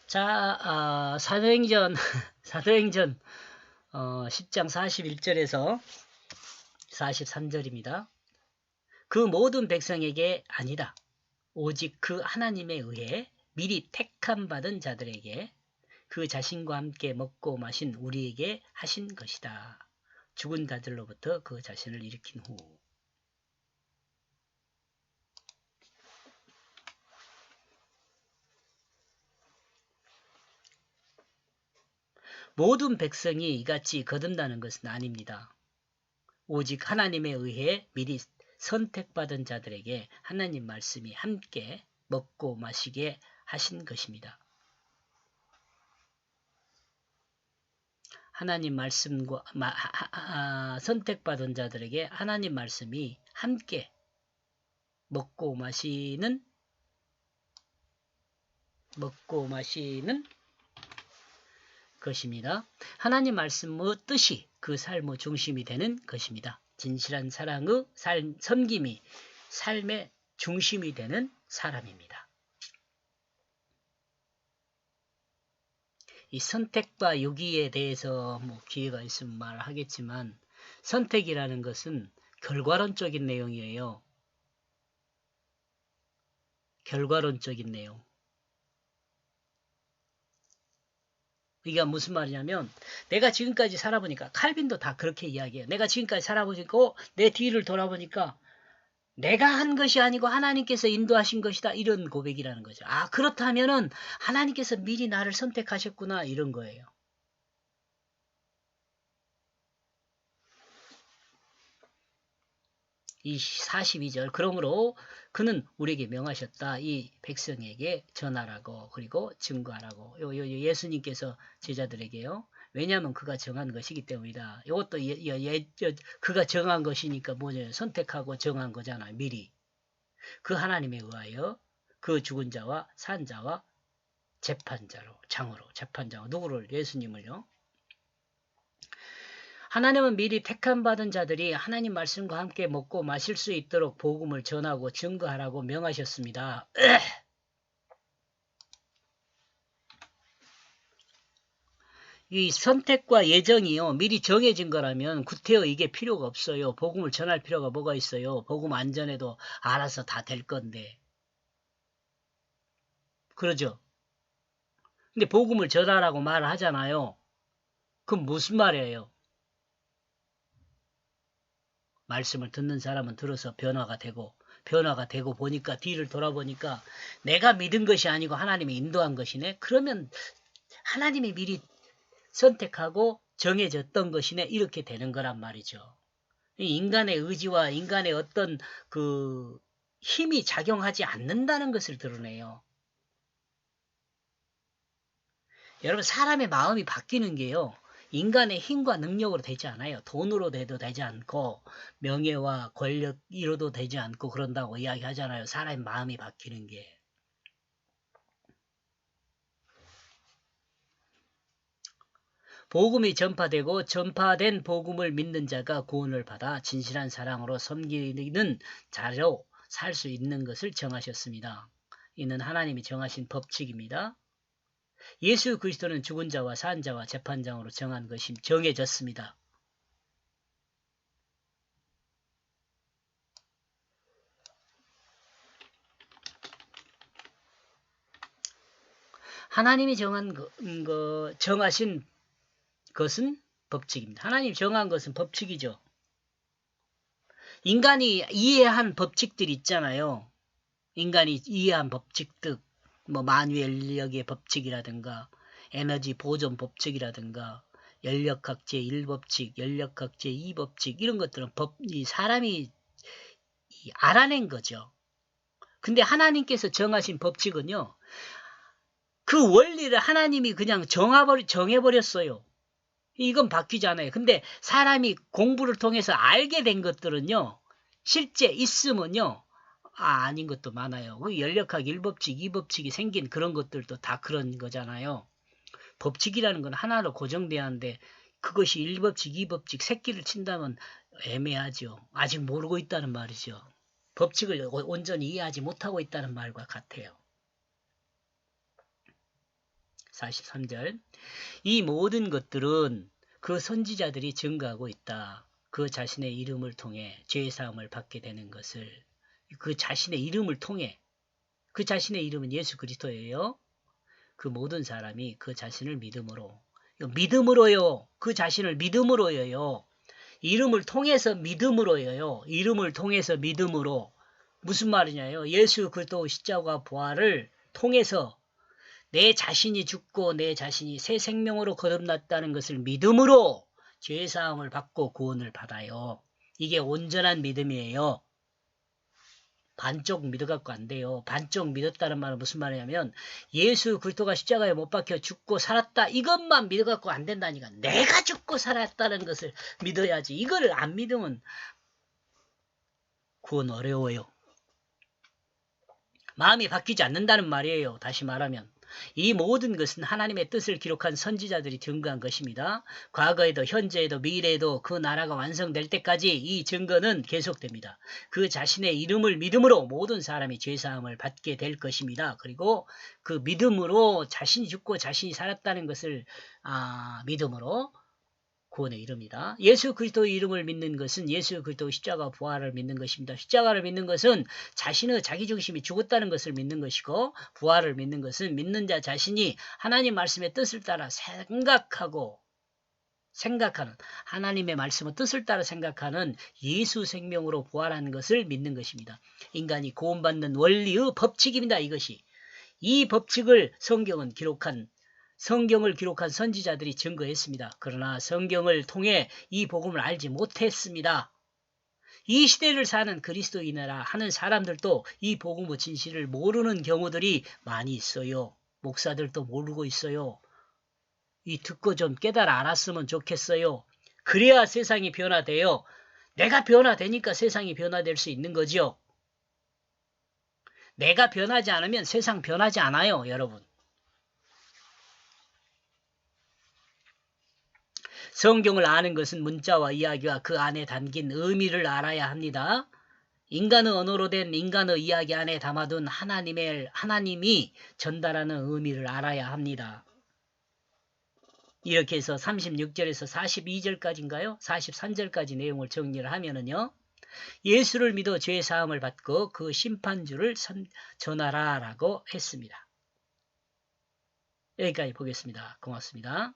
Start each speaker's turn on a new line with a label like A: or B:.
A: 자, 사도행전, 사도행전 10장 41절에서 43절입니다. 그 모든 백성에게 아니다. 오직 그 하나님에 의해 미리 택함 받은 자들에게 그 자신과 함께 먹고 마신 우리에게 하신 것이다. 죽은 자들로부터 그 자신을 일으킨 후. 모든 백성이 이같이 거듭나는 것은 아닙니다. 오직 하나님에 의해 미리 선택받은 자들에게 하나님 말씀이 함께 먹고 마시게 하신 것입니다. 하나님 말씀과 선택받은 자들에게 하나님 말씀이 함께 먹고 마시는 것입니다. 하나님 말씀의 뜻이 그 삶의 중심이 되는 것입니다. 진실한 사랑의 섬김이 삶의 중심이 되는 사람입니다. 이 선택과 유기에 대해서 기회가 있으면 말하겠지만 선택이라는 것은 결과론적인 내용이에요. 결과론적인 내용. 이게 무슨 말이냐면 내가 지금까지 살아보니까 칼빈도 다 그렇게 이야기해요. 내가 지금까지 살아보니까 내 뒤를 돌아보니까 내가 한 것이 아니고 하나님께서 인도하신 것이다. 이런 고백이라는 거죠. 그렇다면은 하나님께서 미리 나를 선택하셨구나 이런 거예요. 이 42절 그러므로 그는 우리에게 명하셨다. 이 백성에게 전하라고 그리고 증거하라고. 예수님께서 제자들에게요. 왜냐하면 그가 정한 것이기 때문이다. 이것도 그가 정한 것이니까 뭐냐 선택하고 정한 거잖아요. 미리. 그 하나님에 의하여 그 죽은 자와 산 자와 재판장으로 누구를? 예수님을요. 하나님은 미리 택함받은 자들이 하나님 말씀과 함께 먹고 마실 수 있도록 복음을 전하고 증거하라고 명하셨습니다. 이 선택과 예정이요. 미리 정해진 거라면 구태여 이게 필요가 없어요. 복음을 전할 필요가 뭐가 있어요. 복음 안 전해도 알아서 다 될 건데. 그러죠? 근데 복음을 전하라고 말을 하잖아요. 그럼 무슨 말이에요? 말씀을 듣는 사람은 들어서 변화가 되고 보니까 뒤를 돌아보니까 내가 믿은 것이 아니고 하나님이 인도한 것이네. 그러면 하나님이 미리 선택하고 정해졌던 것이네. 이렇게 되는 거란 말이죠. 인간의 의지와 인간의 어떤 그 힘이 작용하지 않는다는 것을 드러내요. 여러분 사람의 마음이 바뀌는 게요. 인간의 힘과 능력으로 되지 않아요. 돈으로 돼도 되지 않고 명예와 권력 이로도 되지 않고 그런다고 이야기하잖아요. 사람의 마음이 바뀌는 게. 복음이 전파되고 전파된 복음을 믿는 자가 구원을 받아 진실한 사랑으로 섬기는 자로 살 수 있는 것을 정하셨습니다. 이는 하나님이 정하신 법칙입니다. 예수 그리스도는 죽은 자와 산 자와 재판장으로 정해졌습니다. 하나님이 정하신 것은 법칙입니다. 하나님 정한 것은 법칙이죠. 인간이 이해한 법칙들 있잖아요. 인간이 이해한 법칙들, 만유인력의 법칙이라든가 에너지 보존 법칙이라든가 연력학 제1법칙, 연력학 제2법칙 이런 것들은 사람이 알아낸 거죠. 근데 하나님께서 정하신 법칙은요. 그 원리를 하나님이 그냥 정해버렸어요. 이건 바뀌잖아요. 근데 사람이 공부를 통해서 알게 된 것들은요. 실제 있으면요. 아닌 것도 많아요. 연력학 1법칙, 2법칙이 생긴 그런 것들도 다 그런 거잖아요. 법칙이라는 건 하나로 고정돼야 하는데 그것이 1법칙, 2법칙 새끼를 친다면 애매하죠. 아직 모르고 있다는 말이죠. 법칙을 온전히 이해하지 못하고 있다는 말과 같아요. 43절. 이 모든 것들은 그 선지자들이 증거하고 있다. 그 자신의 이름을 통해 죄사함을 받게 되는 것을, 그 자신의 이름을 통해, 그 자신의 이름은 예수 그리스도예요. 그 모든 사람이 그 자신을 믿음으로요. 그 자신을 믿음으로요. 이름을 통해서 믿음으로요. 이름을 통해서 믿음으로. 무슨 말이냐요? 예수 그리스도 십자가 부활을 통해서 내 자신이 죽고 내 자신이 새 생명으로 거듭났다는 것을 믿음으로 죄사함을 받고 구원을 받아요. 이게 온전한 믿음이에요. 반쪽 믿어갖고 안 돼요. 반쪽 믿었다는 말은 무슨 말이냐면 예수 그리스도가 십자가에 못 박혀 죽고 살았다 이것만 믿어갖고 안 된다니까. 내가 죽고 살았다는 것을 믿어야지. 이거를 안 믿으면 구원 어려워요. 마음이 바뀌지 않는다는 말이에요. 다시 말하면 이 모든 것은 하나님의 뜻을 기록한 선지자들이 증거한 것입니다. 과거에도 현재에도 미래에도 그 나라가 완성될 때까지 이 증거는 계속됩니다. 그 자신의 이름을 믿음으로 모든 사람이 죄사함을 받게 될 것입니다. 그리고 그 믿음으로 자신이 죽고 자신이 살았다는 것을 믿음으로 구원에 이릅니다. 예수 그리스도의 이름을 믿는 것은 예수 그리스도 십자가 부활을 믿는 것입니다. 십자가를 믿는 것은 자신의 자기중심이 죽었다는 것을 믿는 것이고, 부활을 믿는 것은 믿는 자 자신이 하나님 말씀의 뜻을 따라 생각하는 하나님의 말씀의 뜻을 따라 생각하는 예수 생명으로 부활하는 것을 믿는 것입니다. 인간이 구원받는 원리의 법칙입니다. 이것이. 이 법칙을 성경을 기록한 선지자들이 증거했습니다. 그러나 성경을 통해 이 복음을 알지 못했습니다. 이 시대를 사는 그리스도인이라 하는 사람들도 이 복음의 진실을 모르는 경우들이 많이 있어요. 목사들도 모르고 있어요. 이 듣고 좀 깨달아 알았으면 좋겠어요. 그래야 세상이 변화돼요. 내가 변화되니까 세상이 변화될 수 있는 거죠. 내가 변하지 않으면 세상 변하지 않아요, 여러분. 성경을 아는 것은 문자와 이야기와 그 안에 담긴 의미를 알아야 합니다. 인간의 언어로 된 인간의 이야기 안에 담아둔 하나님이 전달하는 의미를 알아야 합니다. 이렇게 해서 36절에서 42절까지인가요? 43절까지 내용을 정리를 하면은요. 예수를 믿어 죄 사함을 받고 그 심판주를 전하라 라고 했습니다. 여기까지 보겠습니다. 고맙습니다.